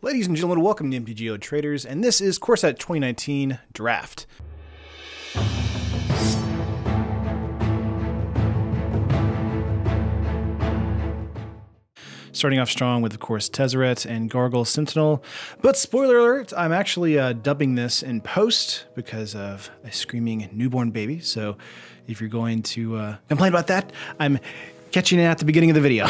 Ladies and gentlemen, welcome to MTGOTraders, and this is Core Set 2019 Draft. Starting off strong with, of course, Tezzeret and Gargoyle Sentinel. But spoiler alert, I'm actually dubbing this in post because of a screaming newborn baby. So if you're going to complain about that, I'm catching it at the beginning of the video.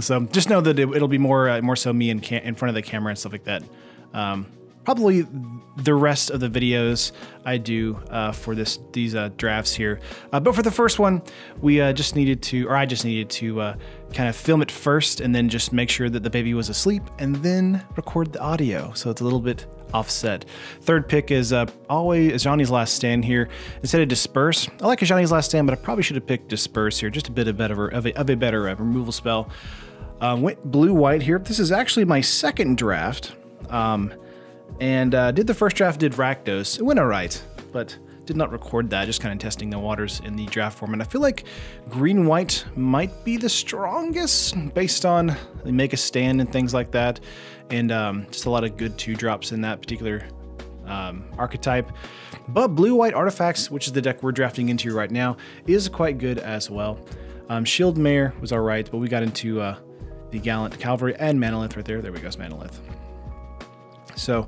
So just know that it'll be more so me in front of the camera and stuff like that. Probably the rest of the videos I do for these drafts here. But for the first one, I just needed to kind of film it first and then just make sure that the baby was asleep and then record the audio. So it's a little bit offset. Third pick is always Ajani's Last Stand here. Instead of Disperse, I like Ajani's Last Stand, but I probably should have picked Disperse here. Just a bit of a better removal spell. Went blue-white here. This is actually my second draft. And did the first draft, did Rakdos. It went all right, but did not record that, just kind of testing the waters in the draft format. I feel like green-white might be the strongest based on they make a stand and things like that, and just a lot of good 2-drops in that particular archetype. But blue-white artifacts, which is the deck we're drafting into right now, is quite good as well. Shield Mare was all right, but we got into the Gallant Cavalry and Manolith right there. There we go, Manolith. So,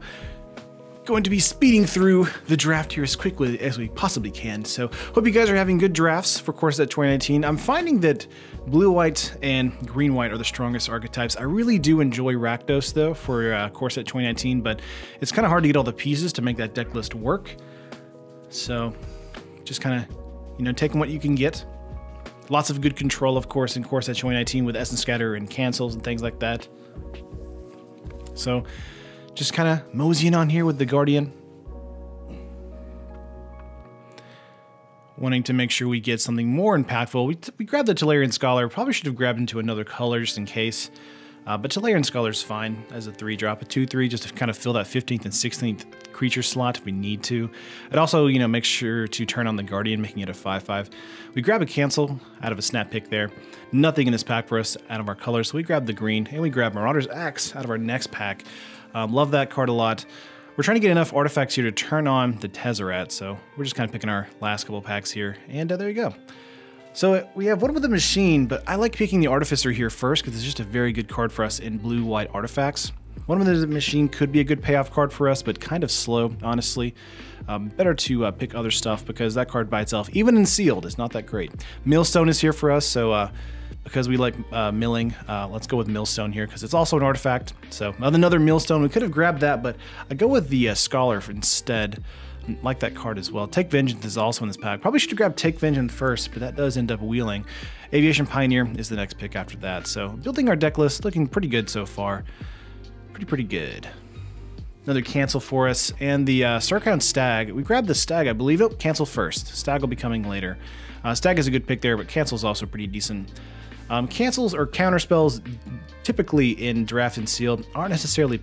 going to be speeding through the draft here as quickly as we possibly can. So, hope you guys are having good drafts for Core Set 2019. I'm finding that blue-white and green-white are the strongest archetypes. I really do enjoy Rakdos, though, for Core Set 2019, but it's kind of hard to get all the pieces to make that deck list work. So, just kind of, taking what you can get. Lots of good control, of course, in Core Set 2019 with Essence Scatter and cancels and things like that. So, just kind of moseying on here with the Guardian. Wanting to make sure we get something more impactful. We grabbed the Tolarian Scholar. Probably should have grabbed into another color just in case. But Tolarian Scholar is fine as a 3-drop, a 2/3, just to kind of fill that 15th and 16th creature slot if we need to. It also, make sure to turn on the Guardian, making it a 5/5. We grab a cancel out of a snap pick there. Nothing in this pack for us out of our colors, so we grab the green, and we grab Marauder's Axe out of our next pack. Love that card a lot. We're trying to get enough artifacts here to turn on the Tezzeret, so we're just kind of picking our last couple packs here, and there you go. So we have one with the Machine, but I like picking the Artificer here first because it's just a very good card for us in blue-white artifacts. One with the Machine could be a good payoff card for us, but kind of slow, honestly. Better to pick other stuff because that card by itself, even in sealed, is not that great. Millstone is here for us, so because we like milling, let's go with Millstone here because it's also an artifact. So another Millstone, we could have grabbed that, but I go with the Scholar instead. I like that card as well. Take Vengeance is also in this pack. Probably should have grabbed Take Vengeance first, but that does end up wheeling. Aviation Pioneer is the next pick after that. So building our deck list, looking pretty good so far. Pretty good. Another cancel for us, and the Sarkhound Stag. We grabbed the Stag, I believe. Oh, cancel first. Stag will be coming later. Stag is a good pick there, but cancel is also pretty decent. Cancels or counter spells, typically in draft and sealed, aren't necessarily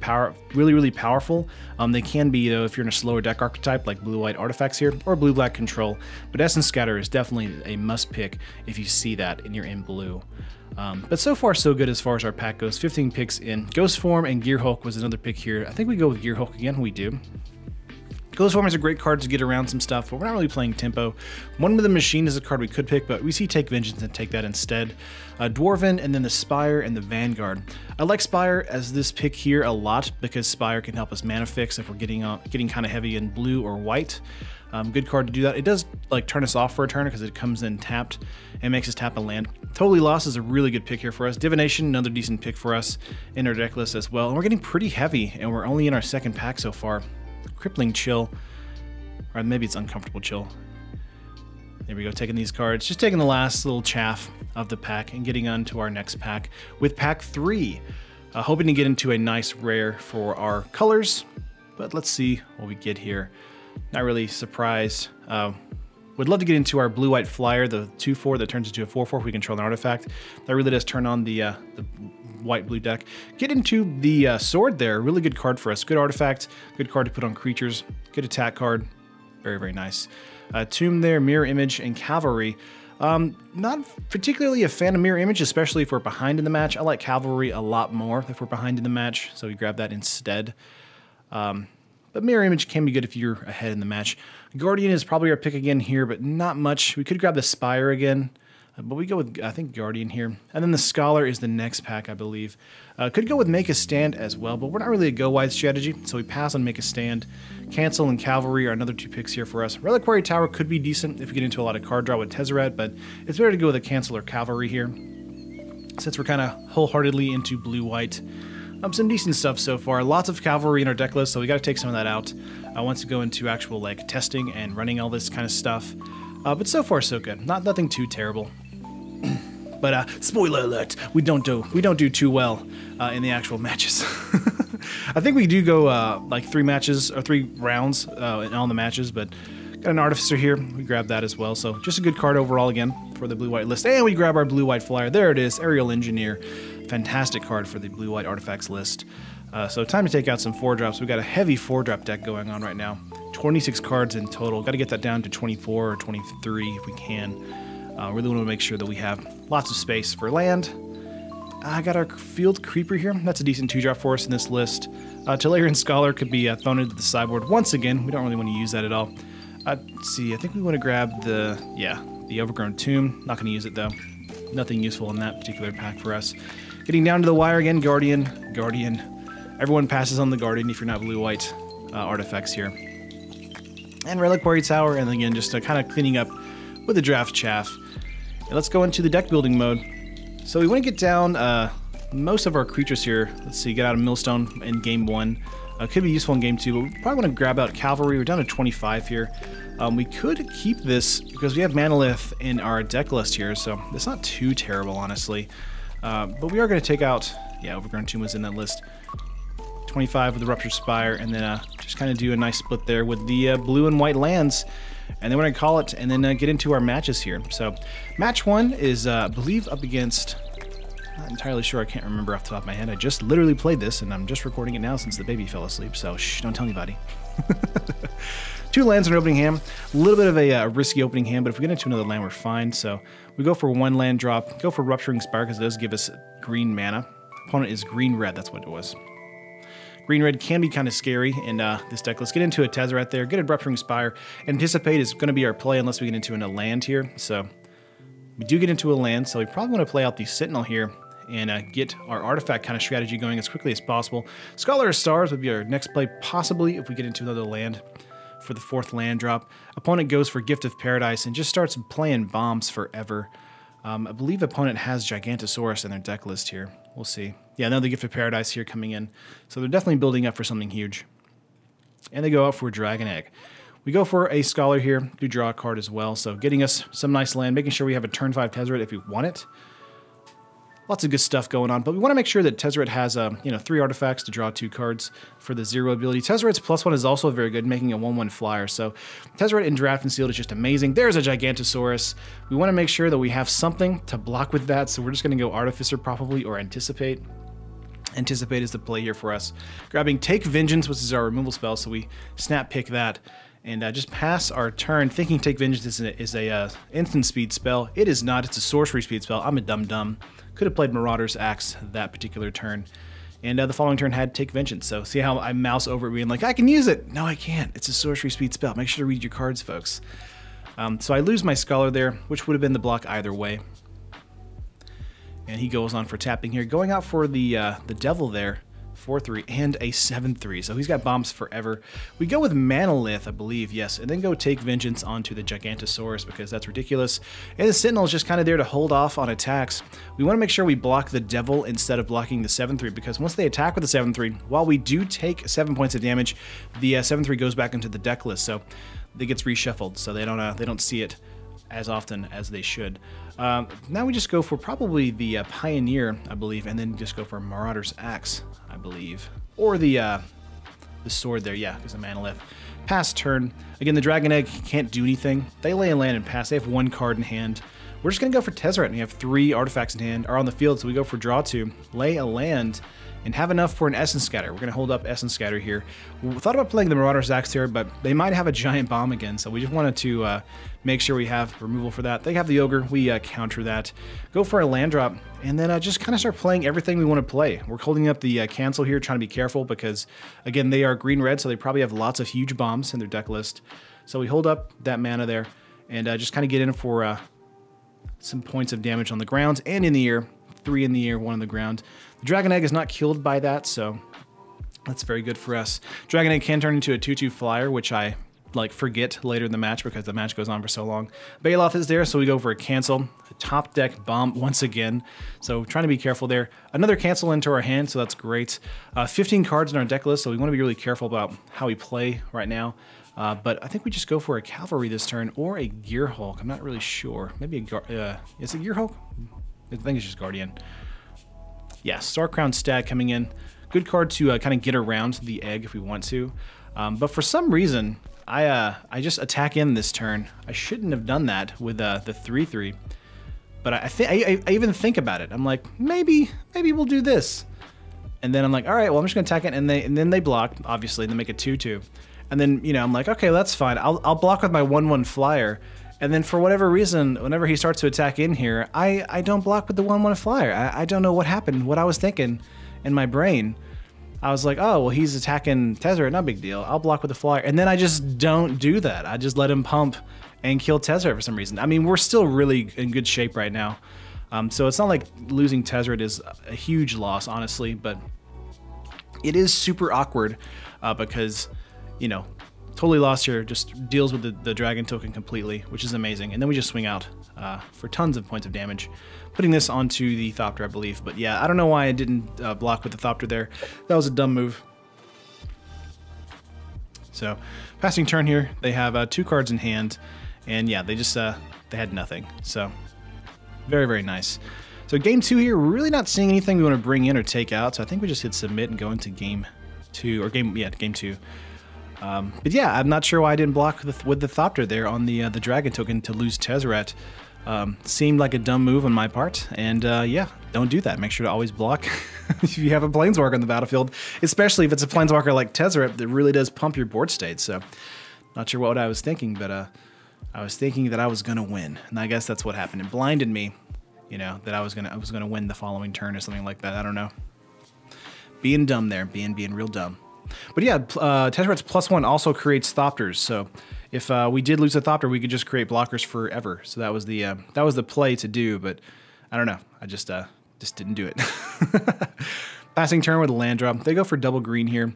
really powerful. They can be, though, if you're in a slower deck archetype like blue-white artifacts here, or blue-black control. But Essence Scatter is definitely a must-pick if you see that and you're in blue. But so far, so good as far as our pack goes. 15 picks in. Ghost Form and Gear Hulk was another pick here. I think we go with Gear Hulk again. We do. Ghost Form is a great card to get around some stuff, but we're not really playing tempo. One with the Machine is a card we could pick, but we see Take Vengeance and take that instead. Dwarven, and then the Spire and the Vanguard. I like Spire as this pick here a lot because Spire can help us mana fix if we're getting kind of heavy in blue or white. Good card to do that. It does turn us off for a turn because it comes in tapped and makes us tap a land. Totally Lost is a really good pick here for us. Divination, another decent pick for us in our deck list as well. And we're getting pretty heavy, and we're only in our second pack so far. Crippling Chill, or maybe it's Uncomfortable Chill. There we go, taking these cards, just taking the last little chaff of the pack and getting on to our next pack with pack 3. Hoping to get into a nice rare for our colors, but let's see what we get here. Not really surprised. Would love to get into our blue-white flyer, the 2/4 that turns into a 4/4 if we control an artifact. That really does turn on the white-blue deck. Get into the sword there. Really good card for us. Good artifact. Good card to put on creatures. Good attack card. Very, very nice. Tomb there, Mirror Image, and Cavalry. Not particularly a fan of Mirror Image, especially if we're behind in the match. I like Cavalry a lot more if we're behind in the match, so we grab that instead. But Mirror Image can be good if you're ahead in the match. Guardian is probably our pick again here, but not much. We could grab the Spire again, but we go with, I think, Guardian here. And then the Scholar is the next pack, I believe. Could go with Make a Stand as well, but we're not really a go-wide strategy, so we pass on Make a Stand. Cancel and Cavalry are another 2 picks here for us. Reliquary Tower could be decent if we get into a lot of card draw with Tezzeret, but it's better to go with a Cancel or Cavalry here, since we're kind of wholeheartedly into blue-white. Some decent stuff so far. Lots of Cavalry in our deck list, so we got to take some of that out. I want to go into actual like testing and running all this kind of stuff. But so far so good. Nothing too terrible. But spoiler alert, we don't do too well in the actual matches. I think we do go like 3 matches or 3 rounds in all the matches, but got an Artificer here. We grab that as well. So just a good card overall again for the blue-white list. And we grab our blue-white flyer. There it is, Aerial Engineer. Fantastic card for the blue-white artifacts list. So time to take out some 4-drops. We've got a heavy 4-drop deck going on right now. 26 cards in total. Got to get that down to 24 or 23 if we can. Really want to make sure that we have lots of space for land. I got our Field Creeper here. That's a decent 2-drop for us in this list. Tolarian Scholar could be thrown into the sideboard once again. We don't really want to use that at all. Let's see, I think we want to grab the Overgrown Tomb. Not going to use it though. Nothing useful in that particular pack for us. Getting down to the wire again, Guardian. Everyone passes on the Guardian if you're not blue-white artifacts here. And Reliquary Tower, and again, just kind of cleaning up with the draft chaff. And let's go into the deck building mode. So we want to get down most of our creatures here. Let's see, get out of Millstone in game 1. Could be useful in game 2, but we probably want to grab out Cavalry. We're down to 25 here. We could keep this because we have Manalith in our deck list here, so it's not too terrible, honestly. But we are going to take out, Overgrown Tomb was in that list. 25 with the Ruptured Spire, and then just kind of do a nice split there with the blue and white lands. And then we're going to call it, and then get into our matches here. So, match 1 is, I believe, up against... Not entirely sure, I can't remember off the top of my head. I just literally played this, and I'm just recording it now since the baby fell asleep, so shh, don't tell anybody. 2 lands in an opening hand. A little bit of a risky opening hand, but if we get into another land, we're fine. So we go for 1 land drop, go for Rupturing Spire, because it does give us green mana. Opponent is green-red, that's what it was. Green-red can be kind of scary in this deck. Let's get into a Tezzeret there, get a Rupturing Spire. Anticipate is going to be our play unless we get into a land here. So we do get into a land, so we probably want to play out the Sentinel here and get our artifact kind of strategy going as quickly as possible. Scholar of Stars would be our next play, possibly if we get into another land for the 4th land drop. Opponent goes for Gift of Paradise and just starts playing bombs forever. I believe opponent has Gigantosaurus in their deck list here. We'll see. Yeah, another Gift of Paradise here coming in. So they're definitely building up for something huge. And they go out for Dragon Egg. We go for a Scholar here, do draw a card as well. So getting us some nice land, making sure we have a turn 5 Tezzeret if we want it. Lots of good stuff going on, but we want to make sure that Tezzeret has 3 artifacts to draw 2 cards for the 0 ability. Tezzeret's +1 is also very good, making a 1/1 flyer. So Tezzeret in draft and sealed is just amazing. There's a Gigantosaurus. We want to make sure that we have something to block with that, so we're just going to go Artificer probably, or Anticipate. Anticipate is the play here for us. Grabbing Take Vengeance, which is our removal spell, so we snap pick that. And just pass our turn, thinking Take Vengeance is a instant speed spell. It is not. It's a sorcery speed spell. I'm a dum-dum. Could have played Marauder's Axe that particular turn. And the following turn had Take Vengeance. So see how I mouse over it being like, I can use it. No, I can't. It's a sorcery speed spell. Make sure to read your cards, folks. So I lose my Scholar there, which would have been the block either way. And he goes on for tapping here. Going out for the Devil there. 4/3 and a 7/3, so he's got bombs forever. We go with Manalith, I believe, yes, and then go Take Vengeance onto the Gigantosaurus because that's ridiculous. And the Sentinel is just kind of there to hold off on attacks. We want to make sure we block the Devil instead of blocking the 7/3 because once they attack with the 7/3, while we do take 7 points of damage, the 7/3 goes back into the deck list, so it gets reshuffled, so they don't see it as often as they should. Now we just go for probably the Pioneer, I believe, and then just go for Marauder's Axe, I believe. Or the sword there, yeah, because of Manalith. Pass turn. Again, the Dragon Egg can't do anything. They lay a land and pass. They have 1 card in hand. We're just going to go for Tezzeret, and we have 3 artifacts in hand, are on the field, so we go for draw 2, lay a land, and have enough for an Essence Scatter. We're going to hold up Essence Scatter here. We thought about playing the Marauder's Axe here, but they might have a giant bomb again, so we just wanted to make sure we have removal for that. They have the Ogre, we counter that. Go for a land drop, and then just kind of start playing everything we want to play. We're holding up the cancel here, trying to be careful because, again, they are green-red, so they probably have lots of huge bombs in their deck list. So we hold up that mana there, and just kind of get in for some points of damage on the ground and in the air. 3 in the air, 1 on the ground. The Dragon Egg is not killed by that, so that's very good for us. Dragon Egg can turn into a 2/2 flyer, which I forget later in the match because the match goes on for so long. Bailoff is there, so we go for a cancel. A top deck bomb once again, so trying to be careful there. Another cancel into our hand, so that's great. 15 cards in our deck list, so we want to be really careful about how we play right now. But I think we just go for a Cavalry this turn or a Gear Hulk. I'm not really sure. Maybe is it Gear Hulk? I think it's just Guardian. Yeah, Star Crown Stag coming in. Good card to kind of get around the egg if we want to. But for some reason, I just attack in this turn. I shouldn't have done that with the 3/3. But I even think about it. I'm like, maybe we'll do this. And then I'm like, all right, well, I'm just going to attack it. And then they block, obviously, and they make it 2/2. And then, I'm like, okay, that's fine. I'll block with my 1/1 flyer. And then for whatever reason, whenever he starts to attack in here, I don't block with the 1/1 flyer. I don't know what happened, what I was thinking in my brain. I was like, oh, well, he's attacking Tezzeret, no big deal. I'll block with the flyer. And then I just don't do that. I just let him pump and kill Tezzeret for some reason. I mean, we're still really in good shape right now. So it's not like losing Tezzeret is a huge loss, honestly, but it is super awkward because, totally lost here, just deals with the dragon token completely, which is amazing. And then we just swing out for tons of points of damage, putting this onto the Thopter, I believe. But yeah, I don't know why I didn't block with the Thopter there. That was a dumb move. So, passing turn here, they have 2 cards in hand, and yeah, they just they had nothing. So, very, very nice. So game 2 here, we're really not seeing anything we want to bring in or take out, so I think we just hit submit and go into game 2, or game 2. But yeah, I'm not sure why I didn't block with the Thopter there on the Dragon token to lose Tezzeret. Seemed like a dumb move on my part, and yeah, don't do that. Make sure to always block if you have a Planeswalker on the battlefield, especially if it's a Planeswalker like Tezzeret that really does pump your board state. So, not sure what I was thinking, but I was thinking that I was gonna win, and I guess that's what happened. It blinded me, that I was gonna win the following turn or something like that. I don't know. Being dumb there, being real dumb. But yeah, Tezzeret's +1 also creates Thopters, so if we did lose a Thopter, we could just create blockers forever. So that was the play to do, but I don't know. I just didn't do it. Passing turn with a land drop. They go for double green here,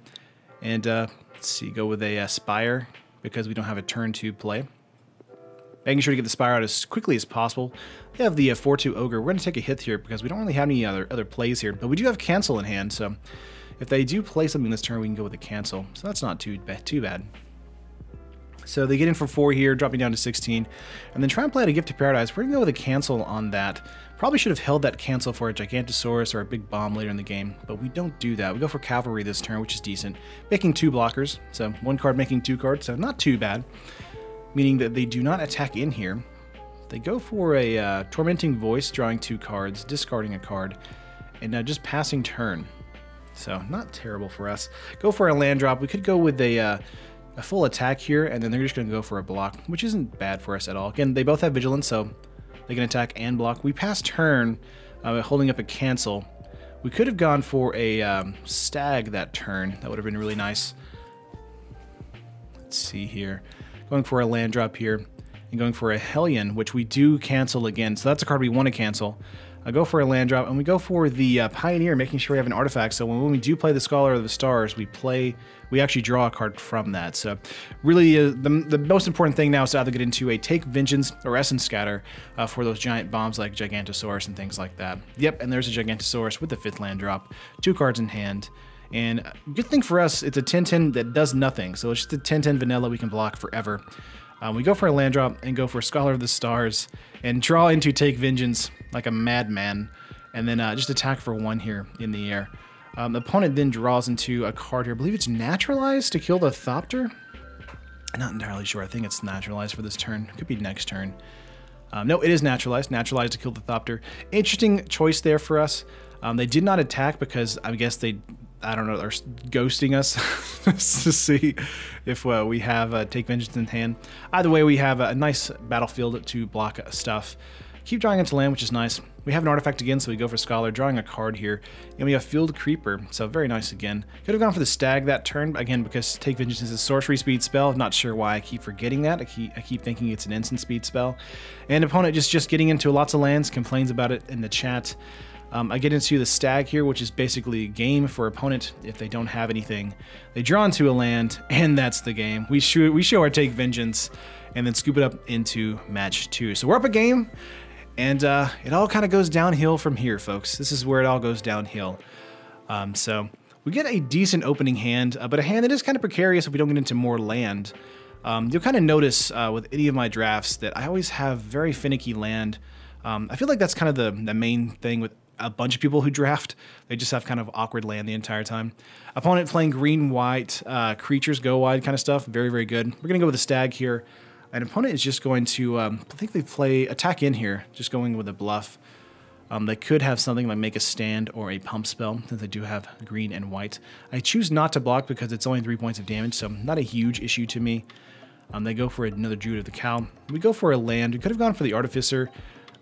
and let's see, go with a Spire because we don't have a turn to play. Making sure to get the Spire out as quickly as possible. They have the 4/2 Ogre. We're going to take a hit here because we don't really have any other plays here, but we do have Cancel in hand, so if they do play something this turn, we can go with a Cancel. So that's not too bad. So they get in for 4 here, dropping down to 16, and then try and play out a Gift of Paradise. We're going to go with a Cancel on that. Probably should have held that Cancel for a Gigantosaurus or a big bomb later in the game, but we don't do that. We go for Cavalry this turn, which is decent, making 2 blockers. So 1 card making 2 cards, so not too bad, meaning that they do not attack in here. They go for a Tormenting Voice, drawing 2 cards, discarding a card, and just passing turn. So not terrible for us. Go for a land drop. We could go with a full attack here, and then they're just going to go for a block, which isn't bad for us at all. Again, they both have Vigilance, so they can attack and block. We pass turn, holding up a Cancel. We could have gone for a Stag that turn. That would have been really nice. Let's see here. Going for a land drop here, and going for a Hellion, which we do cancel again. So that's a card we want to cancel. I go for a land drop, and we go for the Pioneer, making sure we have an artifact. So when we do play the Scholar of the Stars, we actually draw a card from that. So really, the most important thing now is to either get into a Take Vengeance or Essence Scatter for those giant bombs like Gigantosaurus and things like that. Yep, and there's a Gigantosaurus with the 5th land drop, 2 cards in hand. And good thing for us, it's a 10/10 that does nothing. So it's just a 10/10 vanilla we can block forever. We go for a land drop and go for Scholar of the Stars and draw into Take Vengeance like a madman, and then just attack for 1 here in the air. The opponent then draws into a card here. I believe it's Naturalized to kill the Thopter. I'm not entirely sure. I think it's Naturalized for this turn. Could be next turn. No, it is Naturalized. Naturalized to kill the Thopter. Interesting choice there for us. They did not attack because I guess I don't know, they're ghosting us to see if we have Take Vengeance in hand. Either way, we have a nice battlefield to block stuff. Keep drawing into land, which is nice. We have an artifact again, so we go for Scholar, drawing a card here. And we have Field Creeper, so very nice again. Could have gone for the Stag that turn, again, because Take Vengeance is a sorcery speed spell. I'm not sure why I keep forgetting that. I keep thinking it's an instant speed spell. And opponent just getting into lots of lands, complains about it in the chat. I get into the Stag here, which is basically a game for opponent if they don't have anything. They draw into a land, and that's the game. We show our Take Vengeance, and then scoop it up into match 2. So we're up a game, and it all kind of goes downhill from here, folks. This is where it all goes downhill. So we get a decent opening hand, but a hand that is kind of precarious if we don't get into more land. You'll kind of notice with any of my drafts that I always have very finicky land. I feel like that's kind of the main thing with a bunch of people who draft. They just have kind of awkward land the entire time. Opponent playing green-white, creatures go wide kind of stuff. Very, very good. We're going to go with a Stag here. An opponent is just going to, I think they play attack in here, just going with a bluff. They could have something like make a stand or a pump spell, since they do have green and white. I choose not to block because it's only 3 points of damage, so not a huge issue to me. They go for another Druid of the Cow. We go for a land. We could have gone for the Artificer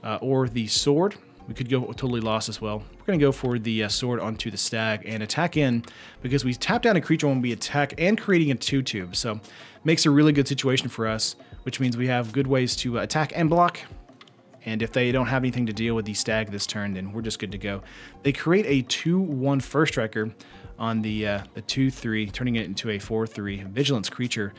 or the Sword. We could go totally lost as well. We're going to go for the Sword onto the Stag and attack in because we tap down a creature when we attack and creating a 2/2. So makes a really good situation for us, which means we have good ways to attack and block. And if they don't have anything to deal with the Stag this turn, then we're just good to go. They create a 2/1 First Striker on the 2/3, turning it into a 4/3 Vigilance creature.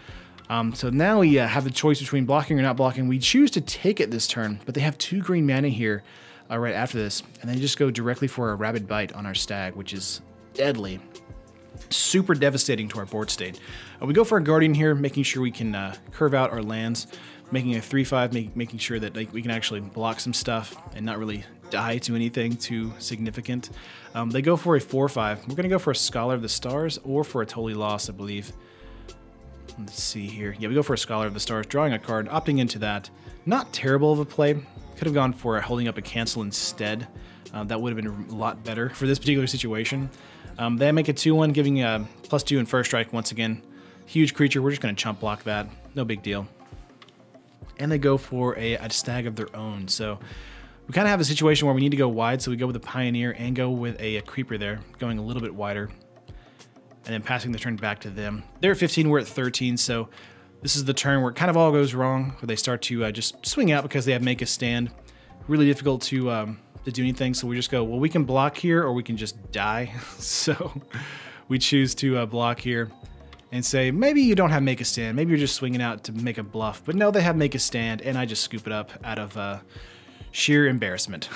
So now we have the choice between blocking or not blocking. We choose to take it this turn, but they have 2 green mana here right after this, and they just go directly for a Rabid Bite on our Stag, which is deadly. Super devastating to our board state. We go for a Guardian here, making sure we can curve out our lands, making a 3/5, making sure that we can actually block some stuff and not really die to anything too significant. They go for a 4/5. We're going to go for a Scholar of the Stars or for a Totally Lost, I believe. Let's see here. Yeah, we go for a Scholar of the Stars, drawing a card, opting into that. Not terrible of a play. Could have gone for holding up a cancel instead. That would have been a lot better for this particular situation. They make a 2/1, giving a +2 in first strike once again. Huge creature. We're just going to chump block that. No big deal. And they go for a Stag of their own. So we kind of have a situation where we need to go wide. So we go with a Pioneer and go with a Creeper there, going a little bit wider. And then passing the turn back to them. They're at 15, we're at 13, so this is the turn where it kind of all goes wrong, where they start to just swing out because they have make a stand. Really difficult to do anything, so we just go, well, we can block here or we can just die. So we choose to block here and say, maybe you don't have make a stand, maybe you're just swinging out to make a bluff. But no, they have make a stand, and I just scoop it up out of sheer embarrassment.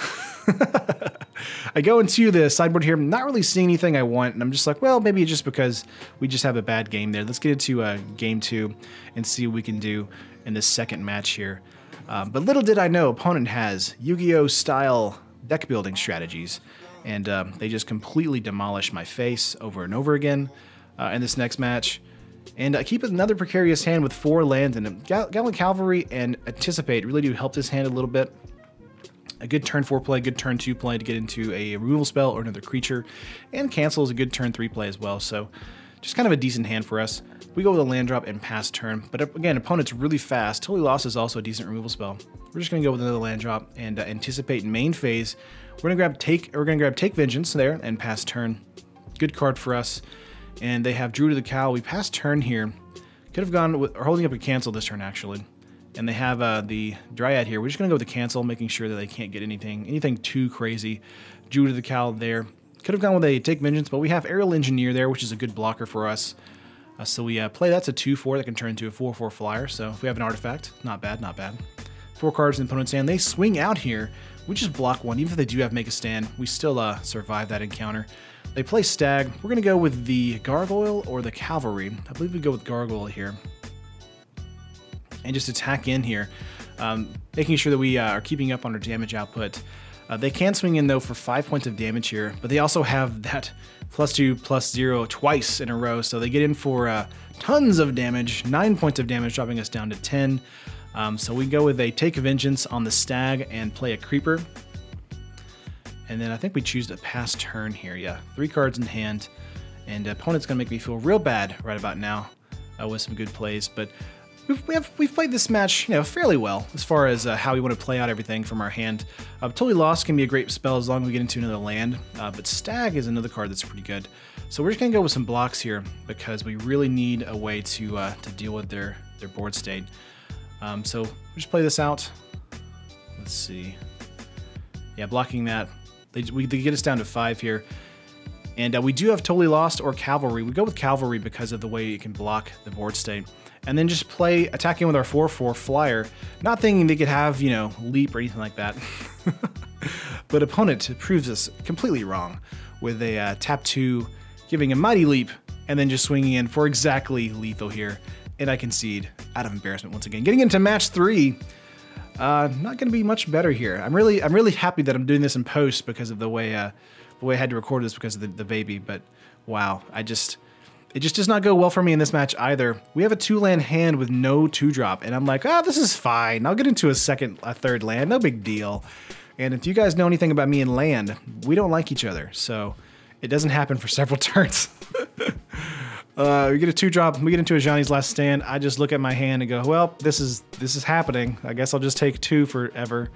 I go into the sideboard here, not really seeing anything I want, and I'm just like, well, maybe it's just because we just have a bad game there. Let's get into game 2 and see what we can do in this second match here. But little did I know, opponent has Yu-Gi-Oh! Style deck building strategies, and they just completely demolish my face over and over again in this next match. And keep another precarious hand with 4 lands in it. Gallon Cavalry and Anticipate really do help this hand a little bit. A good turn 4 play, good turn 2 play to get into a removal spell or another creature. And Cancel is a good turn 3 play as well, so just kind of a decent hand for us. We go with a land drop and pass turn, but again, opponent's really fast. Totally Lost is also a decent removal spell. We're just going to go with another land drop and Anticipate main phase. We're going to grab Take Vengeance there and pass turn. Good card for us. And they have Druid of the Cow. We pass turn here. Could have gone with, or holding up a Cancel this turn actually. And they have the Dryad here. We're just going to go with the Cancel, making sure that they can't get anything too crazy. Druid of the Cow there. Could have gone with a Take Vengeance, but we have Aerial Engineer there, which is a good blocker for us. So we play that's a 2/4 that can turn into a 4/4 flyer. So if we have an artifact, not bad, not bad. 4 cards in the opponent's hand. They swing out here. We just block 1. Even if they do have make a stand, we still survive that encounter. They play Stag. We're going to go with the Gargoyle or the Cavalry. I believe we go with Gargoyle here. And just attack in here, making sure that we are keeping up on our damage output. They can swing in though for 5 points of damage here, but they also have that +2/+0 twice in a row, so they get in for tons of damage, 9 points of damage, dropping us down to 10. So we go with a Take Vengeance on the Stag and play a Creeper. And then I think we choose to pass turn here. Yeah, 3 cards in hand. And opponent's going to make me feel real bad right about now with some good plays. But we've played this match, fairly well as far as how we want to play out everything from our hand. Totally Lost can be a great spell as long as we get into another land. But Stag is another card that's pretty good. So we're just going to go with some blocks here because we really need a way to deal with their board state. So we'll just play this out. Let's see. Yeah, blocking that. They get us down to 5 here. And we do have Totally Lost or Cavalry. We go with Cavalry because of the way it can block the board state. And then just play attacking with our 4/4 flyer, not thinking they could have, leap or anything like that. But opponent proves us completely wrong with a tap 2, giving a mighty leap, and then just swinging in for exactly lethal here. And I concede out of embarrassment once again. Getting into match 3. Not going to be much better here. I'm really happy that I'm doing this in post because of the way I had to record this because of the baby. But wow, it just does not go well for me in this match either. We have a 2-land hand with no 2-drop, and I'm like, this is fine. I'll get into a 3rd land, no big deal. And if you guys know anything about me and land, we don't like each other, so it doesn't happen for several turns. We get a 2-drop, we get into a Johnny's Last Stand. I just look at my hand and go, well, this is happening. I guess I'll just take 2 forever.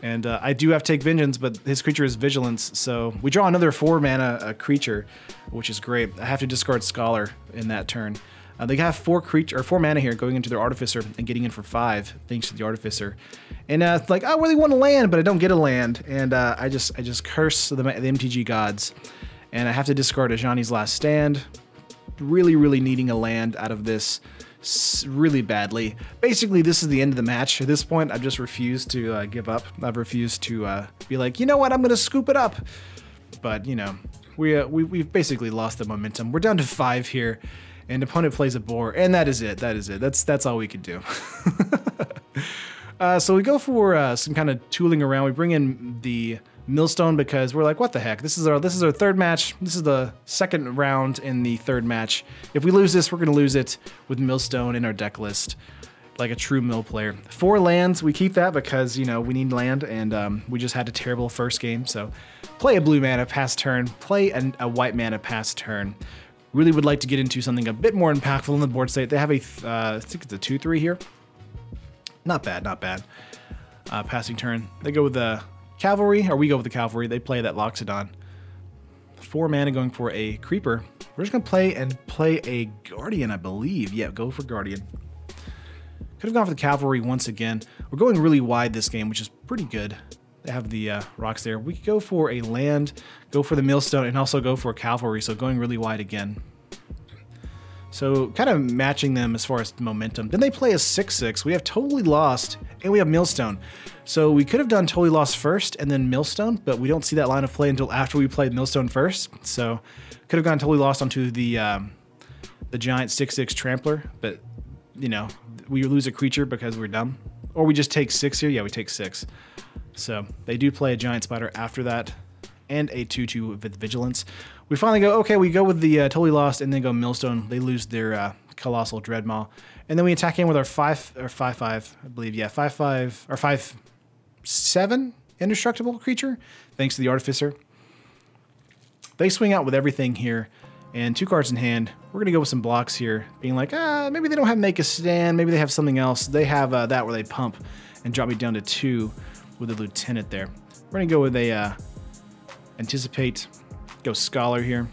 And I do have Take Vengeance, but his creature is Vigilance, so we draw another 4-mana creature, which is great. I have to discard Scholar in that turn. They have 4 mana here going into their Artificer and getting in for 5 thanks to the Artificer. And it's like, I really want to land, but I don't get a land, and I just curse the MTG gods, and I have to discard a Johnny's Last Stand. Really needing a land out of this really badly. Basically, this is the end of the match. At this point, I've just refused to give up. I've refused to be like, you know what, I'm going to scoop it up. But, we've basically lost the momentum. We're down to 5 here, and opponent plays a boar, and that is it. That's all we could do. So we go for some kind of tooling around. We bring in the Millstone because we're like, what the heck? This is our 3rd match. This is the 2nd round in the 3rd match. If we lose this, we're gonna lose it with Millstone in our deck list, like a true mill player. 4 lands, we keep that because we need land, and we just had a terrible first game. So play a blue mana pass turn, play a white mana pass turn. Really would like to get into something a bit more impactful in the board state. They have a I think it's a 2/3 here. Not bad. Passing turn. They go with the Cavalry, or we go with the Cavalry. They play that Loxodon. 4 mana going for a Creeper. We're just going to play a Guardian, I believe. Yeah, go for Guardian. Could have gone for the Cavalry once again. We're going really wide this game, which is pretty good. They have the rocks there. We could go for a land, go for the Millstone, and also go for a Cavalry, so going really wide again. So kind of matching them as far as momentum. Then they play a 6/6. We have Totally Lost, and we have Millstone. So we could have done Totally Lost first and then Millstone, but we don't see that line of play until after we played Millstone first. So could have gone Totally Lost onto the giant 6/6 Trampler, but we lose a creature because we're dumb. Or we just take 6 here. Yeah, we take 6. So they do play a giant spider after that, and a 2/2 with Vigilance. We finally go, okay, we go with the Totally Lost and then go Millstone. They lose their Colossal Dreadmaw. And then we attack in with our 5/5, I believe, yeah, 5/5, or 5/7 indestructible creature, thanks to the Artificer. They swing out with everything here, and 2 cards in hand. We're going to go with some blocks here, being like, maybe they don't have Make a Stand, maybe they have something else. They have that where they pump and drop me down to 2 with the Lieutenant there. We're going to go with a Anticipate, go Scholar here.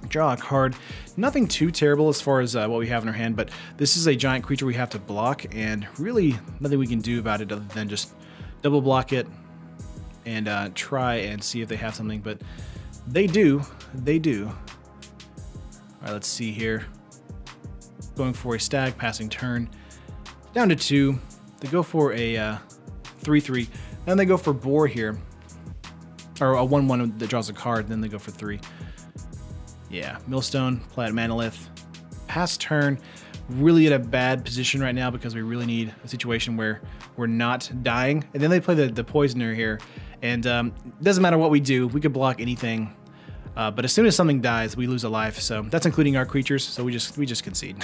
Draw a card. Nothing too terrible as far as what we have in our hand, but this is a giant creature we have to block, and really nothing we can do about it other than just double block it and try and see if they have something, but they do. All right, let's see here. Going for a Stag, passing turn. Down to 2. They go for a 3/3, and they go for Boar here. Or a 1/1 that draws a card, then they go for 3. Yeah, Millstone, play at Manalith. Pass turn, really at a bad position right now because we really need a situation where we're not dying. And then they play the Poisoner here, and it doesn't matter what we do, we could block anything. But as soon as something dies, we lose a life. So that's including our creatures, so we just concede.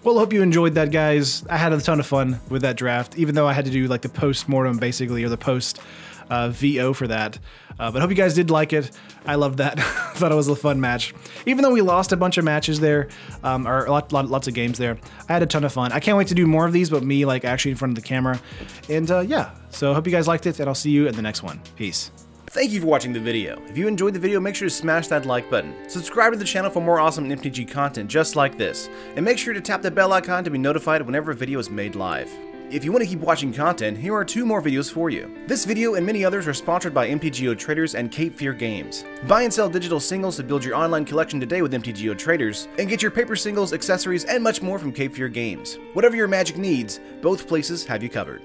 Well, I hope you enjoyed that, guys. I had a ton of fun with that draft, even though I had to do like the post-mortem basically, or the post VO for that. But I hope you guys did like it. I loved that. Thought it was a fun match. Even though we lost a bunch of matches there, or lots of games there, I had a ton of fun. I can't wait to do more of these, but me like actually in front of the camera. And yeah, so I hope you guys liked it, and I'll see you in the next one. Peace. Thank you for watching the video. If you enjoyed the video, make sure to smash that like button. Subscribe to the channel for more awesome MTG content just like this. And make sure to tap the bell icon to be notified whenever a video is made live. If you want to keep watching content, here are 2 more videos for you. This video and many others are sponsored by MTGOTraders and Cape Fear Games. Buy and sell digital singles to build your online collection today with MTGOTraders, and get your paper singles, accessories, and much more from Cape Fear Games. Whatever your Magic needs, both places have you covered.